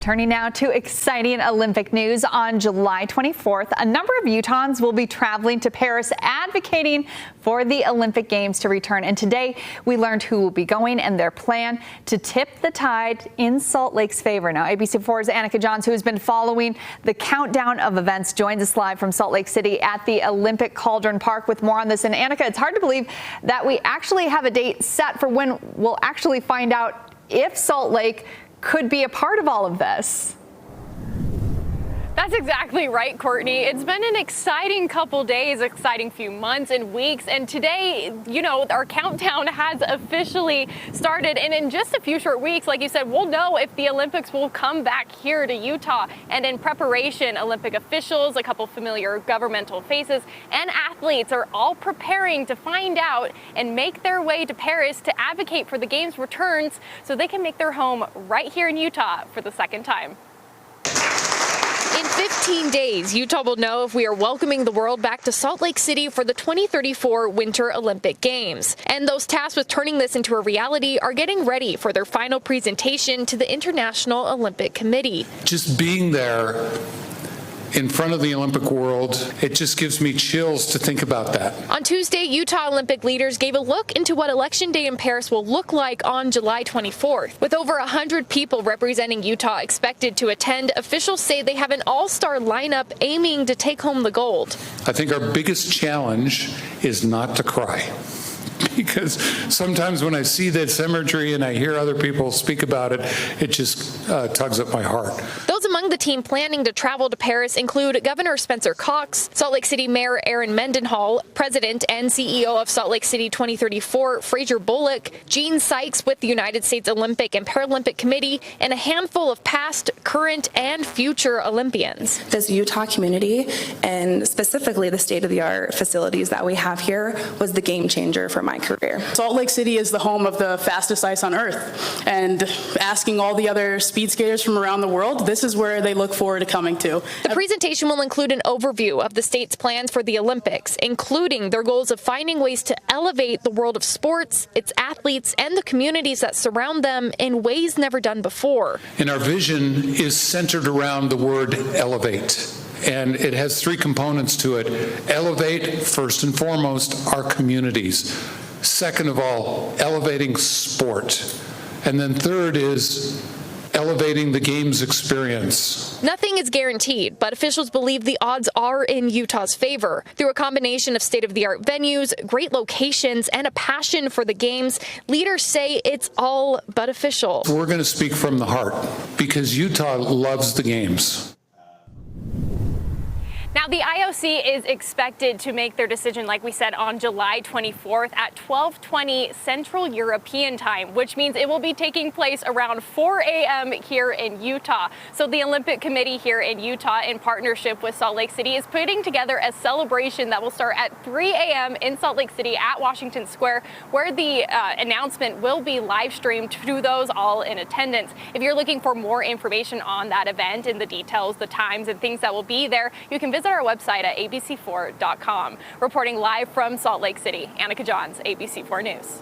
Turning now to exciting Olympic news. On July 24th, a number of Utahns will be traveling to Paris advocating for the Olympic Games to return. And today we learned who will be going and their plan to tip the tide in Salt Lake's favor. Now, ABC4's Annika Johns, who has been following the countdown of events, joins us live from Salt Lake City at the Olympic Cauldron Park with more on this. And Annika, it's hard to believe that we actually have a date set for when we'll actually find out if Salt Lake could be a part of all of this. That's exactly right, Courtney. It's been an exciting couple days, exciting few months and weeks. And today, our countdown has officially started. And in just a few short weeks, like you said, we'll know if the Olympics will come back here to Utah. And in preparation, Olympic officials, a couple familiar governmental faces, and athletes are all preparing to find out and make their way to Paris to advocate for the Games returns so they can make their home right here in Utah for the second time. In 15 days, Utah will know if we are welcoming the world back to Salt Lake City for the 2034 Winter Olympic Games. And those tasked with turning this into a reality are getting ready for their final presentation to the International Olympic Committee. Just being there in front of the Olympic world, it just gives me chills to think about that. On Tuesday, Utah Olympic leaders gave a look into what Election Day in Paris will look like on July 24th. With over 100 people representing Utah expected to attend, officials say they have an all-star lineup aiming to take home the gold. I think our biggest challenge is not to cry. Because sometimes when I see this imagery and I hear other people speak about it, it just tugs at my heart. Those among the team planning to travel to Paris include Governor Spencer Cox, Salt Lake City Mayor Aaron Mendenhall, President and CEO of Salt Lake City 2034, Fraser Bullock, Gene Sykes with the United States Olympic and Paralympic Committee, and a handful of past, current, and future Olympians. This Utah community, and specifically the state-of-the-art facilities that we have here, was the game changer for my career. Salt Lake City is the home of the fastest ice on earth, and asking all the other speed skaters from around the world, this is where they look forward to coming to. The presentation will include an overview of the state's plans for the Olympics, including their goals of finding ways to elevate the world of sports, its athletes, and the communities that surround them in ways never done before. And our vision is centered around the word elevate. And it has three components to it. Elevate, first and foremost, our communities. Second of all, elevating sport. And then third is elevating the games experience. Nothing is guaranteed, but officials believe the odds are in Utah's favor. Through a combination of state-of-the-art venues, great locations, and a passion for the games, leaders say it's all but official. We're going to speak from the heart because Utah loves the games. Now, the IOC is expected to make their decision, like we said, on July 24th at 12:20 Central European Time, which means it will be taking place around 4 a.m. here in Utah. So the Olympic Committee here in Utah, in partnership with Salt Lake City, is putting together a celebration that will start at 3 a.m. in Salt Lake City at Washington Square, where the announcement will be live streamed to those all in attendance. If you're looking for more information on that event and the details, the times, and things that will be there, you can visit our website at abc4.com. Reporting live from Salt Lake City, Annika Johns, ABC4 News.